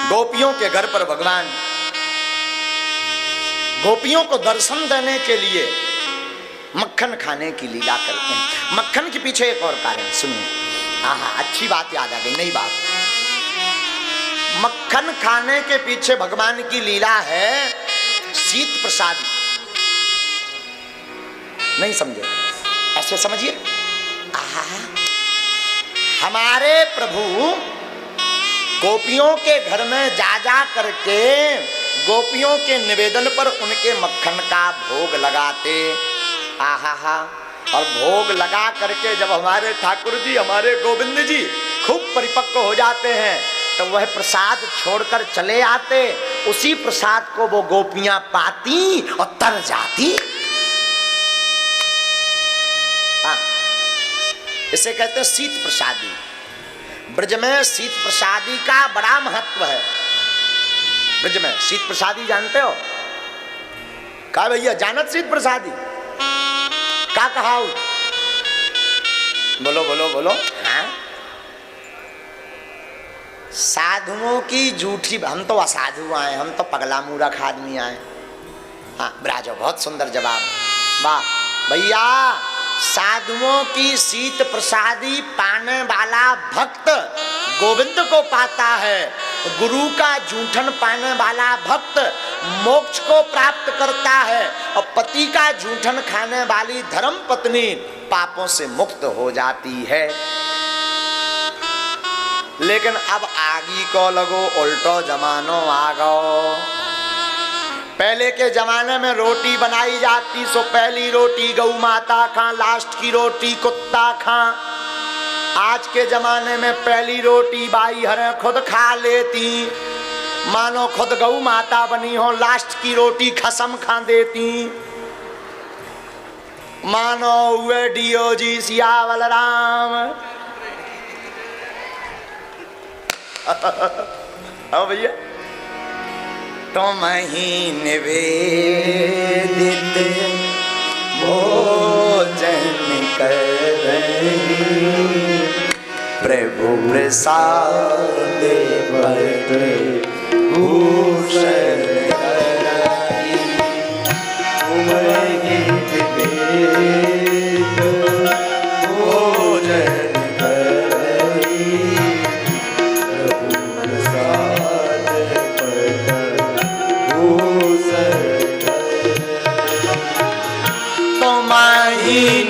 गोपियों के घर पर भगवान गोपियों को दर्शन देने के लिए मक्खन खाने की लीला करते हैं। मक्खन के पीछे एक और कारण सुनिए। आहा, अच्छी बात याद आ गई, नई बात। मक्खन खाने के पीछे भगवान की लीला है शीत प्रसादी। नहीं समझे? ऐसे समझिए। हमारे प्रभु गोपियों के घर में जा जा करके गोपियों के निवेदन पर उनके मक्खन का भोग लगाते। आहा, और भोग लगा करके जब हमारे ठाकुर जी, हमारे गोविंद जी खूब परिपक्व हो जाते हैं तो वह प्रसाद छोड़कर चले आते। उसी प्रसाद को वो गोपियां पाती और तर जाती। हाँ, इसे कहते हैं शीत प्रसादी। ब्रज में शीत प्रसादी का बड़ा महत्व है। ब्रज में शीत प्रसादी जानते हो? कहा भैया जानत शीत प्रसादी का कहा? बोलो बोलो बोलो। हाँ, साधुओं की झूठी, हम तो असाधु आए, हम तो पगला मूर्ख आदमी आए। हाँ ब्राजो, बहुत सुंदर जवाब। वाह भैया, साधुओं की शीत प्रसादी पाने वाला भक्त गोविंद को पाता है। गुरु का जूठन पाने वाला भक्त मोक्ष को प्राप्त करता है और पति का जूठन खाने वाली धर्म पत्नी पापों से मुक्त हो जाती है। लेकिन अब आगी को लगो, उल्टो जमानो आ गो। पहले के जमाने में रोटी बनाई जाती सो पहली रोटी गौ माता खा, लास्ट की रोटी कुत्ता खा। आज के जमाने में पहली रोटी बाई हरे खुद खा लेती, मानो खुद गौ माता बनी हो। लास्ट की रोटी खसम खा देती, मानो हुए डीओ जी सियावल राम। आओ भैया, तुम ही निवेदित भोजन करही, प्रभु प्रसाद भूषण करही। तुम ही निवेदित भोजन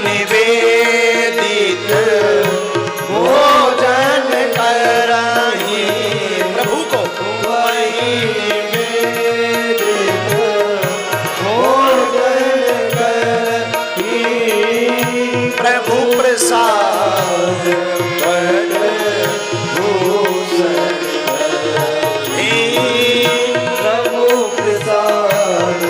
निवेदित भोजन करही, प्रभु को निवेदित भोजन करही, प्रभु प्रसाद भूषण करही, प्रभु प्रसाद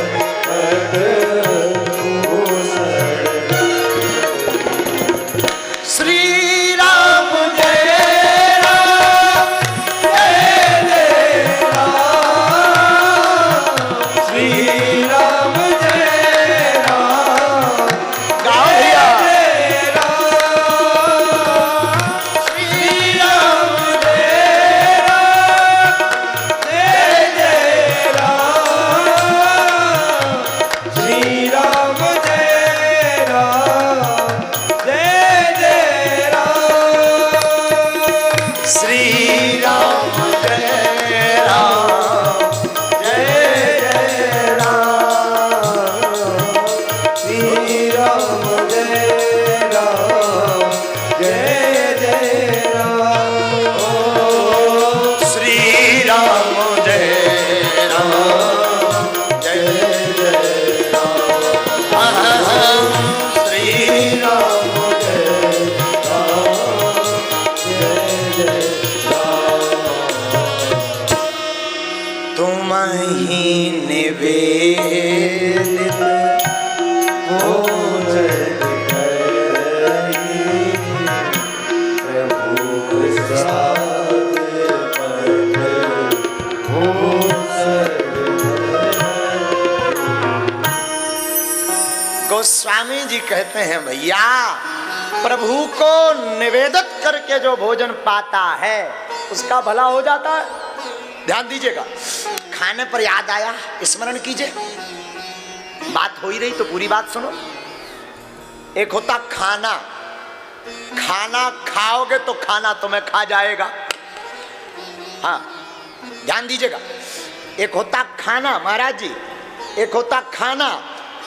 गोस्वामी जी कहते हैं भैया, प्रभु को निवेदित करके जो भोजन पाता है उसका भला हो जाता है। ध्यान दीजिएगा, खाने पर याद आया, स्मरण कीजिए। बात हो ही रही तो पूरी बात सुनो। एक होता खाना, खाना खाओगे तो खाना तुम्हें खा जाएगा। हाँ, ध्यान दीजिएगा। एक होता खाना महाराज जी, एक होता खाना,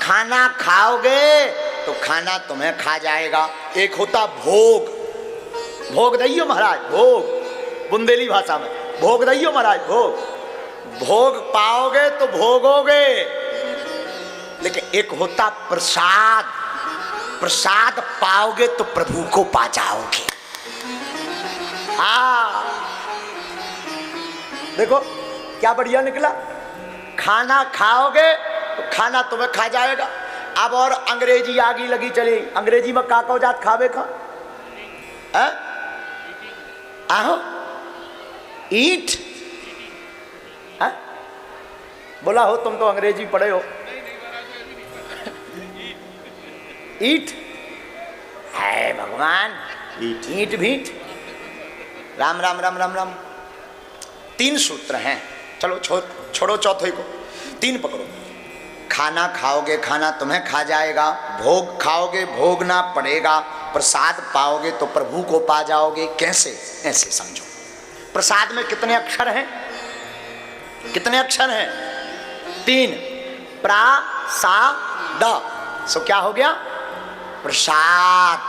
खाना खाओगे तो खाना तुम्हें खा जाएगा। एक होता भोग, भोग दइयो महाराज, भोग बुंदेली भाषा में भोग दइयो महाराज, भोग। भोग पाओगे तो भोगोगे। लेकिन एक होता प्रसाद, प्रसाद पाओगे तो प्रभु को पा जाओगे। देखो क्या बढ़िया निकला, खाना खाओगे तो खाना तुम्हें खा जाएगा। अब और अंग्रेजी आगी लगी चली, अंग्रेजी में का को जात खावे खा आहो ईट, बोला हो तुम तो अंग्रेजी पढ़े हो। ईट है भगवान, ईट भीट, राम राम राम राम राम। 3 सूत्र हैं, चलो छोड़ो चौथे को, 3 पकड़ो। खाना खाओगे खाना तुम्हें खा जाएगा, भोग खाओगे भोगना पड़ेगा, प्रसाद पाओगे तो प्रभु को पा जाओगे। कैसे? ऐसे समझो। प्रसाद में कितने अक्षर हैं? कितने अक्षर हैं? 3। प्रा सा द, सो क्या हो गया? प्रसाद।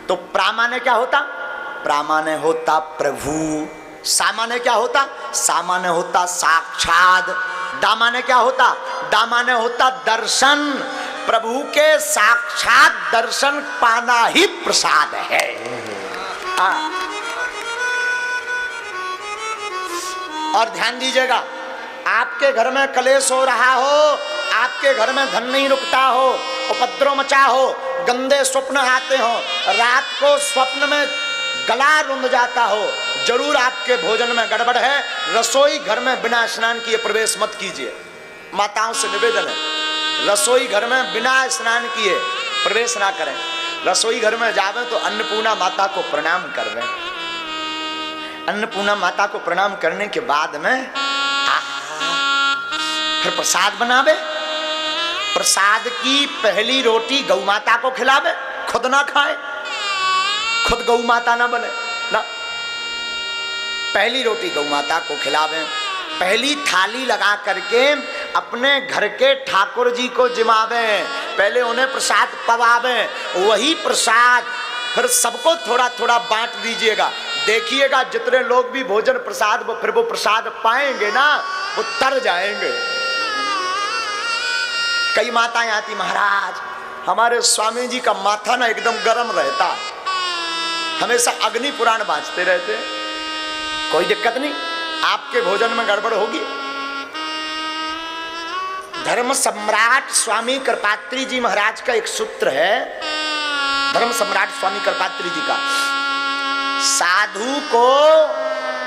तो प्रामाने क्या होता? प्रामाने होता प्रभु। सामान्य क्या होता? सामान्य होता साक्षात। दामाने क्या होता? दामाने होता दर्शन। प्रभु के साक्षात दर्शन पाना ही प्रसाद है। और ध्यान दीजिएगा, आपके घर में कलेश हो रहा हो, आपके घर में धन नहीं रुकता हो, उपद्रव मचा हो, गंदे स्वप्न आते हो, रात को स्वप्न में गला रुंध जाता हो, जरूर आपके भोजन में गड़बड़ है। रसोई घर में बिना स्नान किए प्रवेश मत कीजिए। माताओं से निवेदन है, रसोई घर में बिना स्नान किए प्रवेश ना करें। रसोई घर में जावे तो अन्नपूर्णा माता को प्रणाम करवे। अन्नपूर्णा माता को प्रणाम करने के बाद में फिर प्रसाद बनावे। प्रसाद की पहली रोटी गौ माता को खिलावे, खुद ना खाए, खुद गौ माता ना बने ना। पहली रोटी गौ माता को खिलावे, पहली थाली लगा करके अपने घर के ठाकुर जी को जिमावे, पहले उन्हें प्रसाद पवावे, वही प्रसाद फिर सबको थोड़ा थोड़ा बांट दीजिएगा। देखिएगा जितने लोग भी भोजन प्रसाद फिर वो प्रसाद पाएंगे ना, वो तर जाएंगे। कई माताएं आती, महाराज हमारे स्वामी जी का माथा ना एकदम गर्म रहता, हमेशा अग्नि पुराण बांचते रहते। कोई दिक्कत नहीं, आपके भोजन में गड़बड़ होगी। धर्म सम्राट स्वामी कृपात्री जी महाराज का एक सूत्र है, धर्म सम्राट स्वामी कृपात्री जी का, साधु को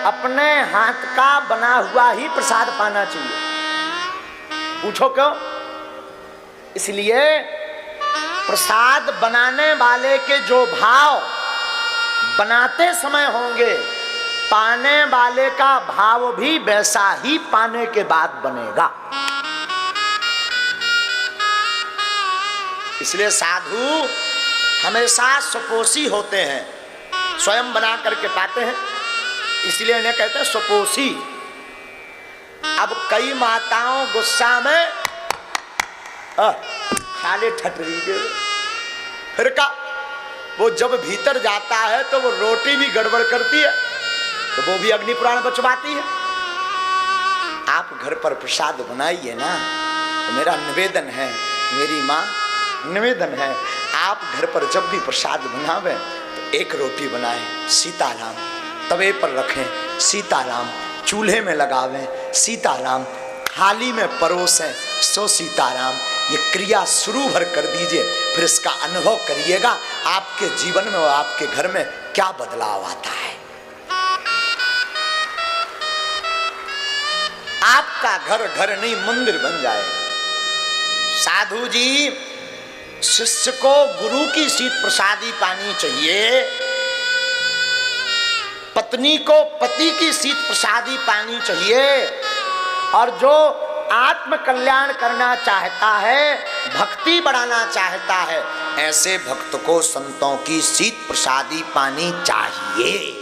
अपने हाथ का बना हुआ ही प्रसाद पाना चाहिए। पूछो क्यों? इसलिए प्रसाद बनाने वाले के जो भाव बनाते समय होंगे, पाने वाले का भाव भी वैसा ही पाने के बाद बनेगा। इसलिए साधु हमेशा सुपोषी होते हैं, स्वयं बना करके पाते हैं, इसलिए इन्हें कहते हैं सुपोषी। अब कई माताओं गुस्सा में खाले ठटरी के फिर का वो जब भीतर जाता है तो वो रोटी भी गड़बड़ करती है, तो वो भी अग्नि पुराण बचवाती है। आप घर पर प्रसाद बनाइए ना, तो मेरा निवेदन है, मेरी माँ निवेदन है, आप घर पर जब भी प्रसाद बनावें तो एक रोटी बनाएं, सीताराम, तवे पर रखें, सीताराम, चूल्हे में लगावें, सीताराम, थाली में परोसें, सो सीताराम। ये क्रिया शुरू भर कर दीजिए, फिर इसका अनुभव करिएगा आपके जीवन में और आपके घर में क्या बदलाव आता है। आपका घर घर नहीं मंदिर बन जाएगा। साधु जी, शिष्य को गुरु की शीत प्रसादी पानी चाहिए, पत्नी को पति की शीत प्रसादी पानी चाहिए, और जो आत्म कल्याण करना चाहता है, भक्ति बढ़ाना चाहता है, ऐसे भक्त को संतों की शीत प्रसादी पानी चाहिए।